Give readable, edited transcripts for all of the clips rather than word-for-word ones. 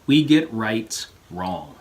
We get rights wrong.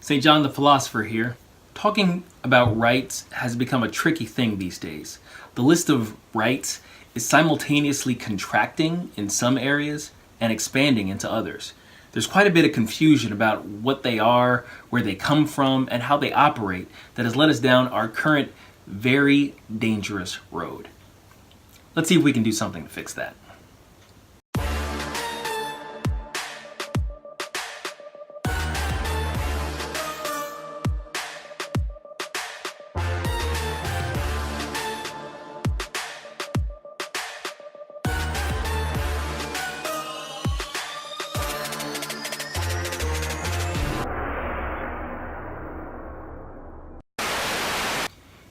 St. John the Philosopher here. Talking about rights has become a tricky thing these days. The list of rights is simultaneously contracting in some areas and expanding into others. There's quite a bit of confusion about what they are, where they come from, and how they operate that has led us down our current very dangerous road. Let's see if we can do something to fix that.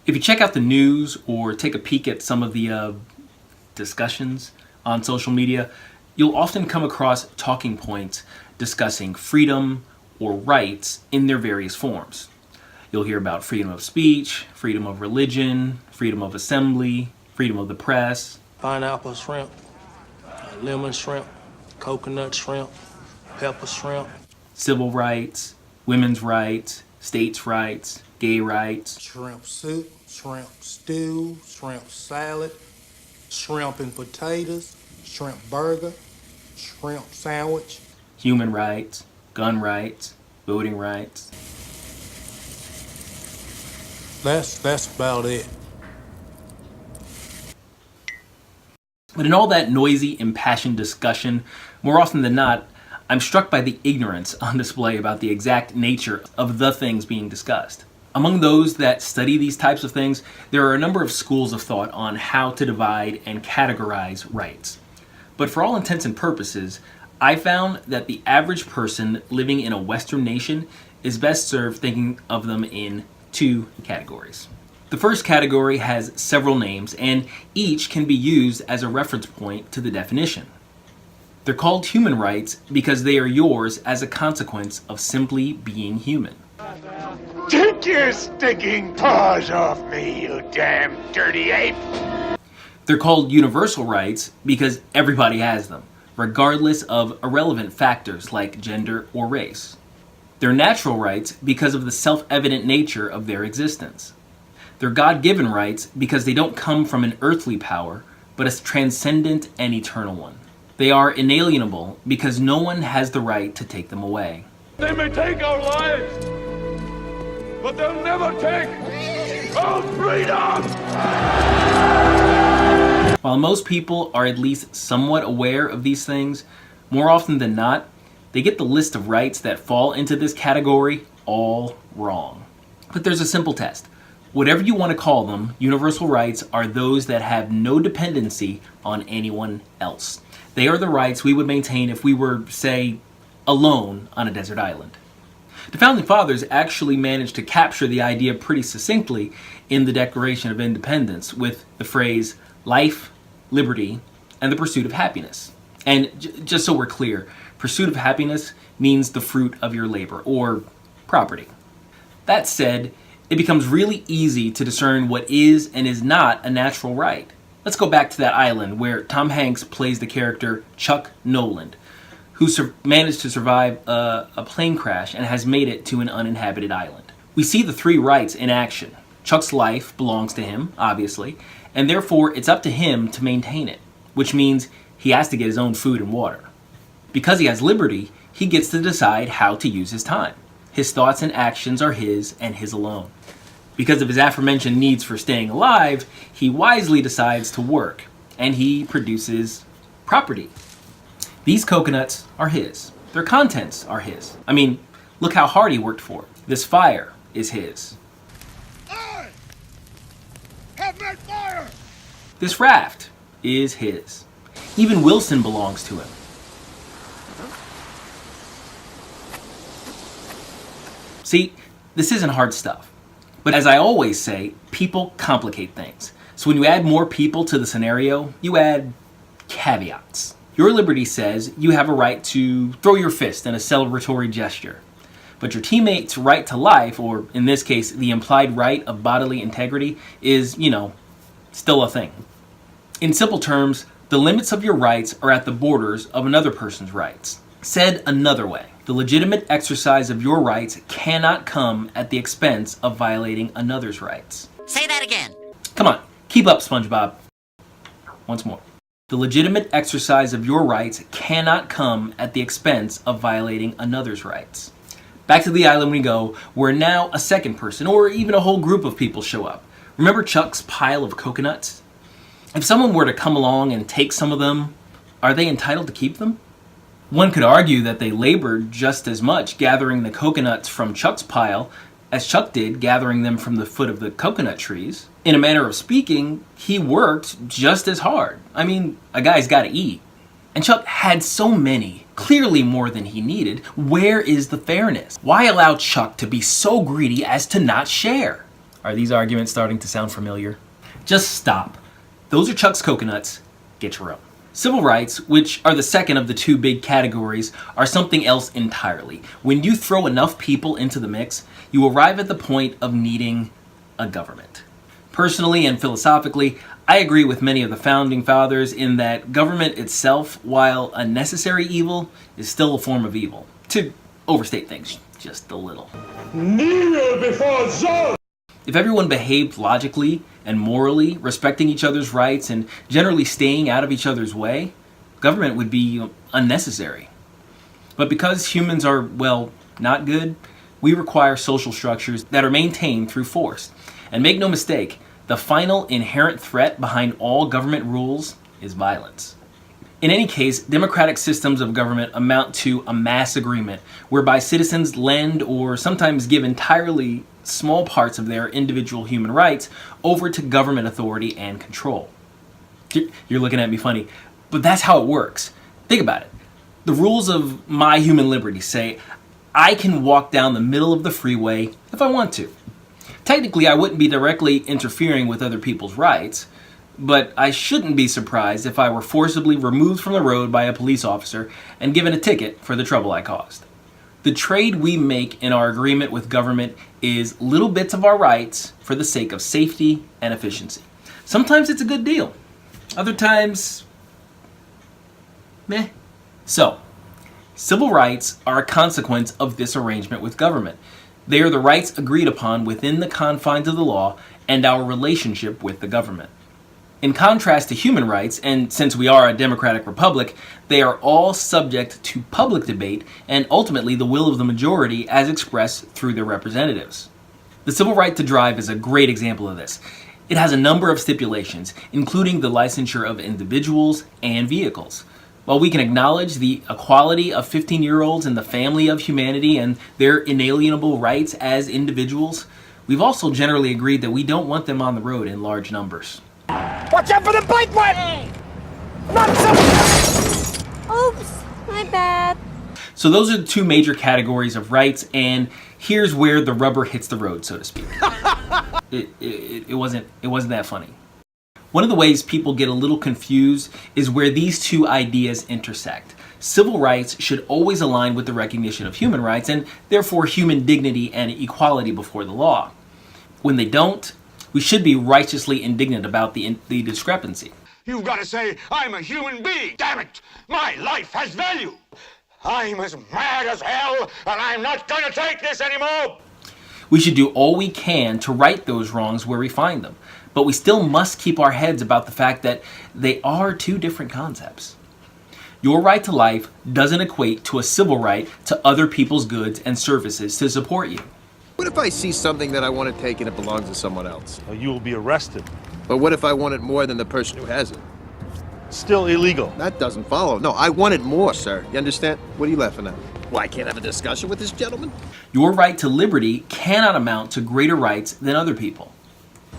If you check out the news or take a peek at some of the discussions on social media, you'll often come across talking points discussing freedom or rights in their various forms. You'll hear about freedom of speech, freedom of religion, freedom of assembly, freedom of the press. Pineapple shrimp, lemon shrimp, coconut shrimp, pepper shrimp. Civil rights, women's rights, states' rights, gay rights. Shrimp soup, shrimp stew, shrimp salad, shrimp and potatoes, shrimp burger, shrimp sandwich. Human rights, gun rights, voting rights. That's about it. But in all that noisy, impassioned discussion, more often than not, I'm struck by the ignorance on display about the exact nature of the things being discussed. Among those that study these types of things, there are a number of schools of thought on how to divide and categorize rights. But for all intents and purposes, I found that the average person living in a Western nation is best served thinking of them in two categories. The first category has several names, and each can be used as a reference point to the definition. They're called human rights because they are yours as a consequence of simply being human. Take your stinking paws off me, you damn dirty ape! They're called universal rights because everybody has them, regardless of irrelevant factors like gender or race. They're natural rights because of the self-evident nature of their existence. They're God-given rights because they don't come from an earthly power, but a transcendent and eternal one. They are inalienable because no one has the right to take them away. They may take our lives, but they'll never take our freedom! While most people are at least somewhat aware of these things, more often than not, they get the list of rights that fall into this category all wrong. But there's a simple test. Whatever you want to call them, universal rights are those that have no dependency on anyone else. They are the rights we would maintain if we were, say, alone on a desert island. The Founding Fathers actually managed to capture the idea pretty succinctly in the Declaration of Independence with the phrase, life, liberty, and the pursuit of happiness. And just so we're clear, pursuit of happiness means the fruit of your labor, or property. That said, it becomes really easy to discern what is and is not a natural right. Let's go back to that island where Tom Hanks plays the character Chuck Noland, who managed to survive a plane crash and has made it to an uninhabited island. We see the three rights in action. Chuck's life belongs to him, obviously, and therefore it's up to him to maintain it, which means he has to get his own food and water. Because he has liberty, he gets to decide how to use his time. His thoughts and actions are his and his alone. Because of his aforementioned needs for staying alive, he wisely decides to work, and he produces property. These coconuts are his. Their contents are his. I mean, look how hard he worked for it. This fire is his. I have made fire! This raft is his. Even Wilson belongs to him. See, this isn't hard stuff. But as I always say, people complicate things. So when you add more people to the scenario, you add caveats. Your liberty says you have a right to throw your fist in a celebratory gesture. But your teammate's right to life, or in this case, the implied right of bodily integrity, is, still a thing. In simple terms, the limits of your rights are at the borders of another person's rights. Said another way, the legitimate exercise of your rights cannot come at the expense of violating another's rights. Say that again. Come on, keep up, SpongeBob. Once more. The legitimate exercise of your rights cannot come at the expense of violating another's rights. Back to the island we go, where now a second person, or even a whole group of people show up. Remember Chuck's pile of coconuts? If someone were to come along and take some of them, are they entitled to keep them? One could argue that they labored just as much gathering the coconuts from Chuck's pile as Chuck did gathering them from the foot of the coconut trees. In a manner of speaking, he worked just as hard. I mean, a guy's gotta eat. And Chuck had so many, clearly more than he needed. Where is the fairness? Why allow Chuck to be so greedy as to not share? Are these arguments starting to sound familiar? Just stop. Those are Chuck's coconuts. Get your own. Civil rights, which are the second of the two big categories, are something else entirely. When you throw enough people into the mix, you arrive at the point of needing a government. Personally and philosophically, I agree with many of the founding fathers in that government itself, while a necessary evil, is still a form of evil. To overstate things just a little. Kneel before Zeus! If everyone behaved logically and morally, respecting each other's rights and generally staying out of each other's way, government would be unnecessary. But because humans are, well, not good, we require social structures that are maintained through force. And make no mistake, the final inherent threat behind all government rules is violence. In any case, democratic systems of government amount to a mass agreement whereby citizens lend or sometimes give entirely small parts of their individual human rights over to government authority and control. You're looking at me funny, but that's how it works. Think about it. The rules of my human liberty say I can walk down the middle of the freeway if I want to. Technically, I wouldn't be directly interfering with other people's rights, but I shouldn't be surprised if I were forcibly removed from the road by a police officer and given a ticket for the trouble I caused. The trade we make in our agreement with government is little bits of our rights for the sake of safety and efficiency. Sometimes it's a good deal. Other times, meh. So, civil rights are a consequence of this arrangement with government. They are the rights agreed upon within the confines of the law and our relationship with the government. In contrast to human rights, and since we are a democratic republic, they are all subject to public debate and ultimately the will of the majority as expressed through their representatives. The civil right to drive is a great example of this. It has a number of stipulations, including the licensure of individuals and vehicles. While we can acknowledge the equality of 15-year-olds in the family of humanity and their inalienable rights as individuals, we've also generally agreed that we don't want them on the road in large numbers. Watch out for the bike whip! Not so. Oops, my bad. So those are the two major categories of rights, and here's where the rubber hits the road, so to speak. It wasn't that funny. One of the ways people get a little confused is where these two ideas intersect. Civil rights should always align with the recognition of human rights and therefore human dignity and equality before the law. When they don't, we should be righteously indignant about the discrepancy. You've got to say, I'm a human being. Damn it! My life has value. I'm as mad as hell, and I'm not going to take this anymore. We should do all we can to right those wrongs where we find them, but we still must keep our heads about the fact that they are two different concepts. Your right to life doesn't equate to a civil right to other people's goods and services to support you. What if I see something that I want to take and it belongs to someone else? You will be arrested. But what if I want it more than the person who has it? Still illegal. That doesn't follow. No, I want it more, sir. You understand? What are you laughing at? Well, I can't have a discussion with this gentleman? Your right to liberty cannot amount to greater rights than other people.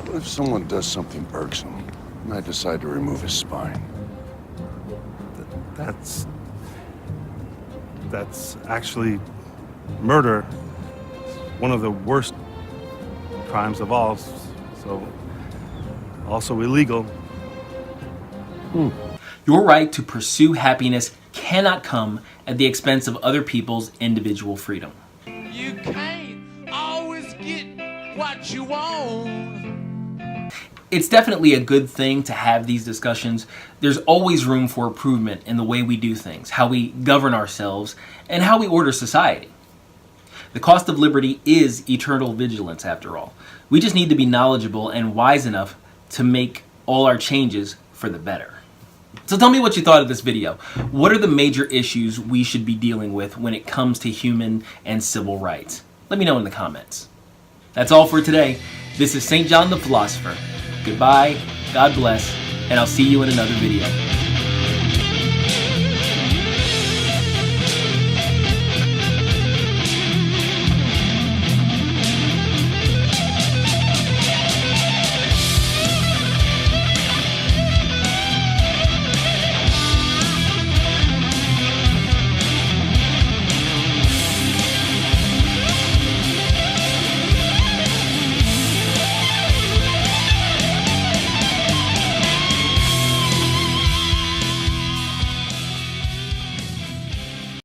What if someone does something irksome and I decide to remove his spine? That's actually murder. One of the worst crimes of all, so also illegal. Your right to pursue happiness cannot come at the expense of other people's individual freedom. You can't always get what you want. It's definitely a good thing to have these discussions. There's always room for improvement in the way we do things, how we govern ourselves, and how we order society. The cost of liberty is eternal vigilance, after all. We just need to be knowledgeable and wise enough to make all our changes for the better. So tell me what you thought of this video. What are the major issues we should be dealing with when it comes to human and civil rights? Let me know in the comments. That's all for today. This is St. John the Philosopher. Goodbye, God bless, and I'll see you in another video.